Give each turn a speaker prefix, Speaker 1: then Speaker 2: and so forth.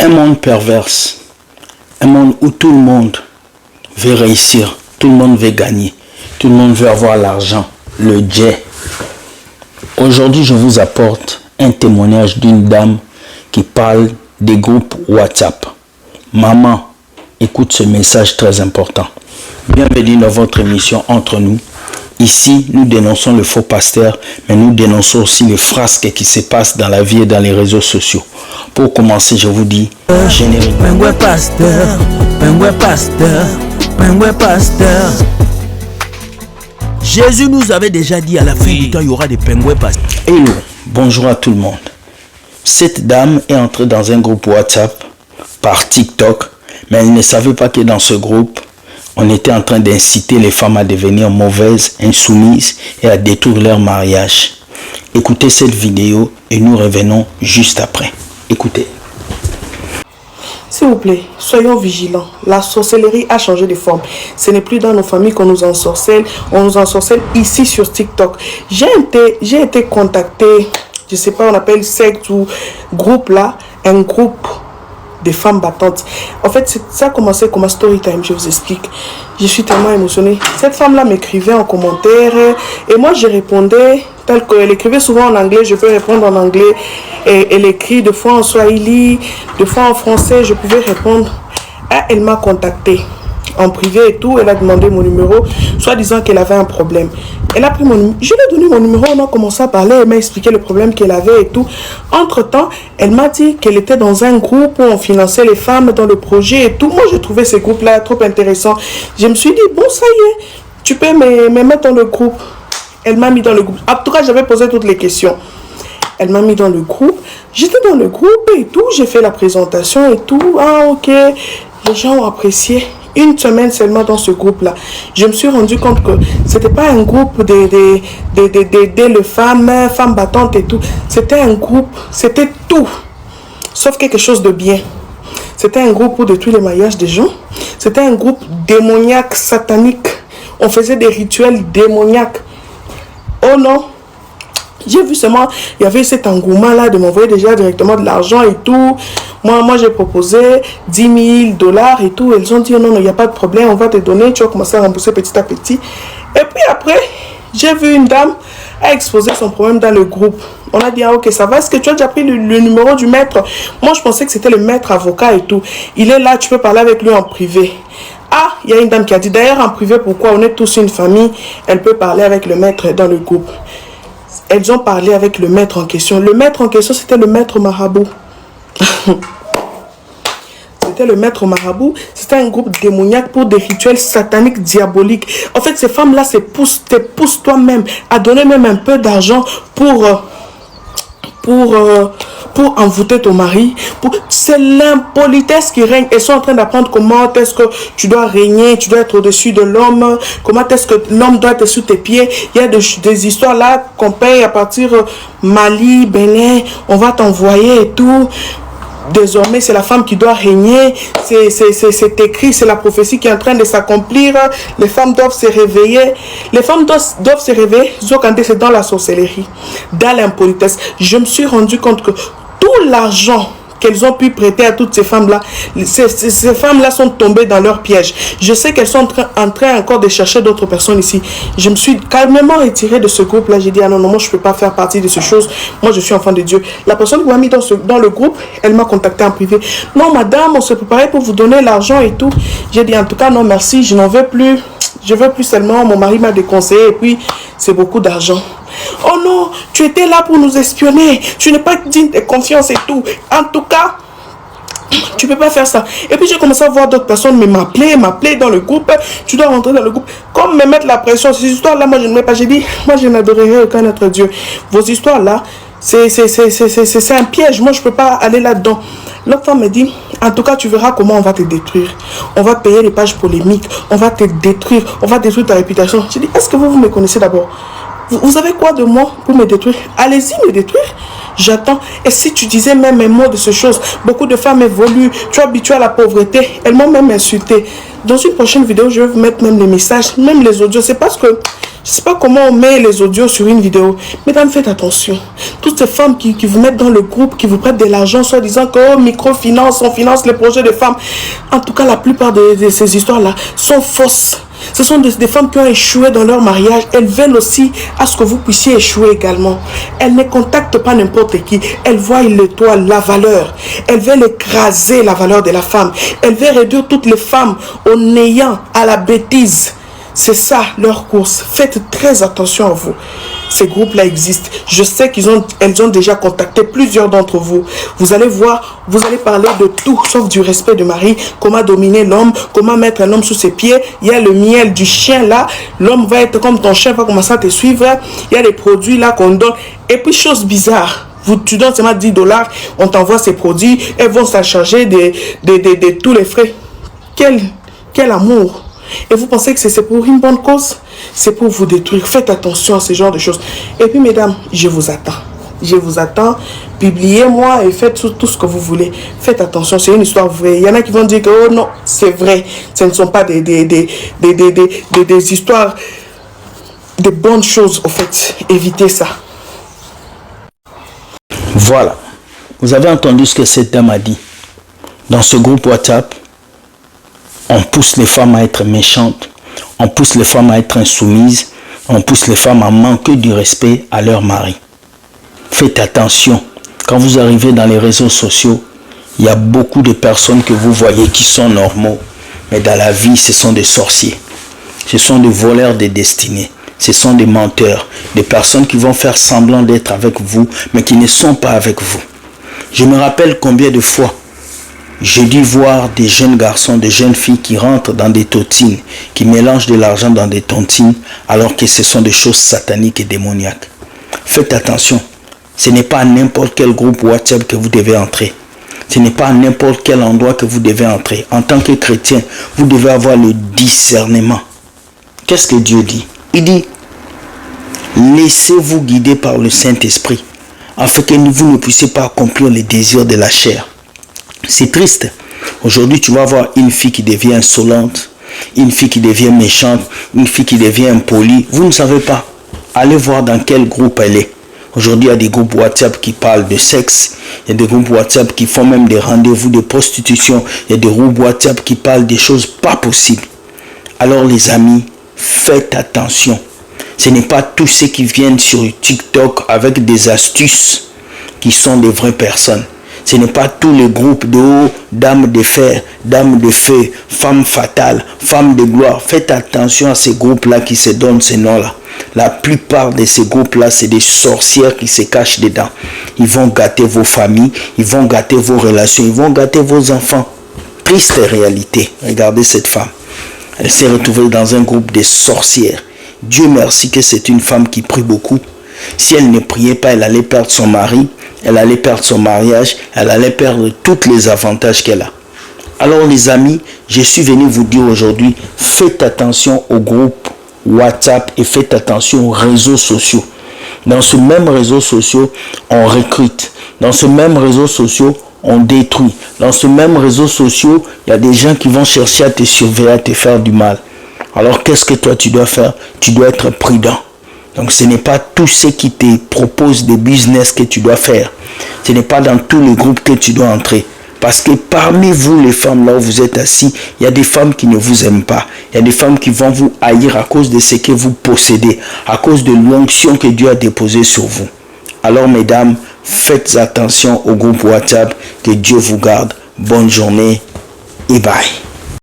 Speaker 1: Un monde pervers, un monde où tout le monde veut réussir, tout le monde veut gagner, tout le monde veut avoir l'argent, le jet. Aujourd'hui, je vous apporte un témoignage d'une dame qui parle des groupes WhatsApp. Maman, écoute ce message très important. Bienvenue dans votre émission Entre nous. Ici, nous dénonçons le faux pasteur, mais nous dénonçons aussi les frasques qui se passent dans la vie et dans les réseaux sociaux. Pour commencer, je vous dis générique.
Speaker 2: Pengwe pasteur, pengwe pasteur. Jésus nous avait déjà dit à la fin du temps, il y aura des pengwe pasteurs.
Speaker 1: Hello, bonjour à tout le monde. Cette dame est entrée dans un groupe WhatsApp par TikTok, mais elle ne savait pas que dans ce groupe, on était en train d'inciter les femmes à devenir mauvaises, insoumises et à détruire leur mariage. Écoutez cette vidéo et nous revenons juste après. Écoutez.
Speaker 3: S'il vous plaît, soyons vigilants. La sorcellerie a changé de forme. Ce n'est plus dans nos familles qu'on nous ensorcelle. On nous ensorcelle ici sur TikTok. J'ai été contacté, je ne sais pas, on appelle secte ou groupe là, un groupe de femmes battantes. En fait, ça a commencé comme un story time, je vous explique. Je suis tellement émotionnée. Cette femme-là m'écrivait en commentaire et moi je répondais tel qu'elle écrivait souvent en anglais, je peux répondre en anglais. Et elle écrit de fois en swahili, de fois en français, je pouvais répondre. Elle m'a contacté en privé et tout, elle a demandé mon numéro, soit disant qu'elle avait un problème. Elle a pris mon numéro, je lui ai donné mon numéro, on a commencé à parler, elle m'a expliqué le problème qu'elle avait et tout. Entre-temps, elle m'a dit qu'elle était dans un groupe où on finançait les femmes dans le projet et tout. Moi, je trouvais ces groupes-là trop intéressants. Je me suis dit, bon, ça y est, tu peux me mettre dans le groupe. Elle m'a mis dans le groupe. En tout cas, j'avais posé toutes les questions. Elle m'a mis dans le groupe. J'étais dans le groupe et tout. J'ai fait la présentation et tout. Ah, ok. Les gens ont apprécié. Une semaine seulement dans ce groupe-là, je me suis rendu compte que c'était pas un groupe d'aider les femmes battantes et tout. C'était un groupe, c'était tout, sauf quelque chose de bien. C'était un groupe pour détruire les mariages des gens. C'était un groupe démoniaque, satanique. On faisait des rituels démoniaques. Oh non! J'ai vu seulement, il y avait cet engouement-là de m'envoyer déjà directement de l'argent et tout. Moi j'ai proposé $10,000 et tout. Elles ont dit, non, il n'y a pas de problème, on va te donner. Tu vas commencer à rembourser petit à petit. Et puis après, j'ai vu une dame a exposé son problème dans le groupe. On a dit, ah ok, ça va. Est-ce que tu as déjà pris le numéro du maître? Moi, je pensais que c'était le maître avocat et tout. Il est là, tu peux parler avec lui en privé. Ah, il y a une dame qui a dit, d'ailleurs en privé, pourquoi? On est tous une famille. Elle peut parler avec le maître dans le groupe. Elles ont parlé avec le maître en question. Le maître en question, c'était le maître marabout. C'était le maître marabout. C'était un groupe démoniaque pour des rituels sataniques, diaboliques. En fait, ces femmes-là te poussent toi-même à donner même un peu d'argent pour envoûter ton mari. C'est l'impolitesse qui règne. Elles sont en train d'apprendre comment est-ce que tu dois régner, tu dois être au-dessus de l'homme, comment est-ce que l'homme doit être sous tes pieds. Il y a des histoires là qu'on paye à partir Mali, Bénin, on va t'envoyer et tout. Désormais, c'est la femme qui doit régner. C'est écrit, c'est la prophétie qui est en train de s'accomplir. Les femmes doivent se réveiller. Les femmes doivent se réveiller. Zokande, c'est dans la sorcellerie, dans l'impolitesse. Je me suis rendu compte que tout l'argent qu'elles ont pu prêter à toutes ces femmes-là, ces femmes-là sont tombées dans leur piège. Je sais qu'elles sont en train encore de chercher d'autres personnes ici. Je me suis calmement retirée de ce groupe-là. J'ai dit, ah non, moi je ne peux pas faire partie de ces choses. Moi je suis enfant de Dieu. La personne qui m'a mis dans le groupe, elle m'a contacté en privé. Non madame, on se préparait pour vous donner l'argent et tout. J'ai dit, en tout cas non merci, je n'en veux plus. Je veux plus seulement, mon mari m'a déconseillé et puis c'est beaucoup d'argent. Oh non, tu étais là pour nous espionner. Tu n'es pas digne de confiance et tout. En tout cas, tu peux pas faire ça. Et puis j'ai commencé à voir d'autres personnes m'appeler dans le groupe. Tu dois rentrer dans le groupe. Comme me mettre la pression. Ces histoires-là, moi je ne mets pas. J'ai dit, moi je n'adorerai aucun autre Dieu. Vos histoires-là, c'est un piège. Moi je peux pas aller là-dedans. L'autre femme me dit, en tout cas tu verras comment on va te détruire. On va payer les pages polémiques. On va te détruire. On va détruire ta réputation. J'ai dit, est-ce que vous me connaissez d'abord? Vous avez quoi de moi pour me détruire? Allez-y me détruire. J'attends. Et si tu disais même un mot de ces choses, beaucoup de femmes évoluent. Tu es habitué à la pauvreté. Elles m'ont même insulté. Dans une prochaine vidéo, je vais vous mettre même les messages, même les audios. C'est parce que je ne sais pas comment on met les audios sur une vidéo. Mesdames, faites attention. Toutes ces femmes qui vous mettent dans le groupe, qui vous prêtent de l'argent, soit disant que oh, microfinance, on finance les projets de femmes. En tout cas, la plupart de ces histoires-là sont fausses. Ce sont des femmes qui ont échoué dans leur mariage. Elles veulent aussi à ce que vous puissiez échouer également. Elles ne contactent pas n'importe qui. Elles voient l'étoile, la valeur. Elles veulent écraser la valeur de la femme. Elles veulent réduire toutes les femmes au néant, à la bêtise. C'est ça leur course. Faites très attention à vous. Ces groupes-là existent. Je sais elles ont déjà contacté plusieurs d'entre vous. Vous allez voir, vous allez parler de tout, sauf du respect de Marie. Comment dominer l'homme, comment mettre un homme sous ses pieds. Il y a le miel du chien là. L'homme va être comme ton chien, va commencer à te suivre. Il y a des produits là qu'on donne. Et puis, chose bizarre. Tu donnes seulement $10, on t'envoie ces produits. Elles vont s'en charger de tous les frais. Quel amour! Et vous pensez que c'est pour une bonne cause? C'est pour vous détruire. Faites attention à ce genre de choses. Et puis, mesdames, je vous attends. Je vous attends. Publiez-moi et faites tout ce que vous voulez. Faites attention, c'est une histoire vraie. Il y en a qui vont dire que, oh non, c'est vrai. Ce ne sont pas des histoires, de bonnes choses, au fait. Évitez ça.
Speaker 1: Voilà. Vous avez entendu ce que cette dame a dit. Dans ce groupe WhatsApp, on pousse les femmes à être méchantes, on pousse les femmes à être insoumises, on pousse les femmes à manquer du respect à leur mari. Faites attention, quand vous arrivez dans les réseaux sociaux, il y a beaucoup de personnes que vous voyez qui sont normaux, mais dans la vie, ce sont des sorciers, ce sont des voleurs de destinée, ce sont des menteurs, des personnes qui vont faire semblant d'être avec vous, mais qui ne sont pas avec vous. Je me rappelle combien de fois j'ai dû voir des jeunes garçons, des jeunes filles qui rentrent dans des tontines, qui mélangent de l'argent dans des tontines, alors que ce sont des choses sataniques et démoniaques. Faites attention, ce n'est pas à n'importe quel groupe WhatsApp que vous devez entrer. Ce n'est pas à n'importe quel endroit que vous devez entrer. En tant que chrétien, vous devez avoir le discernement. Qu'est-ce que Dieu dit? Il dit, laissez-vous guider par le Saint-Esprit, afin que vous ne puissiez pas accomplir les désirs de la chair. C'est triste. Aujourd'hui, tu vas voir une fille qui devient insolente, une fille qui devient méchante, une fille qui devient impolie. Vous ne savez pas. Allez voir dans quel groupe elle est. Aujourd'hui, il y a des groupes WhatsApp qui parlent de sexe. Il y a des groupes WhatsApp qui font même des rendez-vous de prostitution. Il y a des groupes WhatsApp qui parlent des choses pas possibles. Alors les amis, faites attention. Ce n'est pas tous ceux qui viennent sur TikTok avec des astuces qui sont des vraies personnes. Ce n'est pas tous les groupes de haut, dames de fer, dames de feu, femmes fatales, femmes de gloire. Faites attention à ces groupes-là qui se donnent ces noms-là. La plupart de ces groupes-là, c'est des sorcières qui se cachent dedans. Ils vont gâter vos familles, ils vont gâter vos relations, ils vont gâter vos enfants. Triste réalité. Regardez cette femme. Elle s'est retrouvée dans un groupe de sorcières. Dieu merci que c'est une femme qui prie beaucoup. Si elle ne priait pas, elle allait perdre son mari, elle allait perdre son mariage, elle allait perdre tous les avantages qu'elle a. Alors les amis, je suis venu vous dire aujourd'hui, faites attention aux groupes WhatsApp et faites attention aux réseaux sociaux. Dans ce même réseau social, on recrute. Dans ce même réseau social, on détruit. Dans ce même réseau social, il y a des gens qui vont chercher à te surveiller, à te faire du mal. Alors qu'est-ce que toi tu dois faire? Tu dois être prudent. Donc ce n'est pas tous ceux qui te proposent des business que tu dois faire. Ce n'est pas dans tous les groupes que tu dois entrer. Parce que parmi vous, les femmes, là où vous êtes assis, il y a des femmes qui ne vous aiment pas. Il y a des femmes qui vont vous haïr à cause de ce que vous possédez, à cause de l'onction que Dieu a déposée sur vous. Alors mesdames, faites attention au groupe WhatsApp. Que Dieu vous garde. Bonne journée et bye.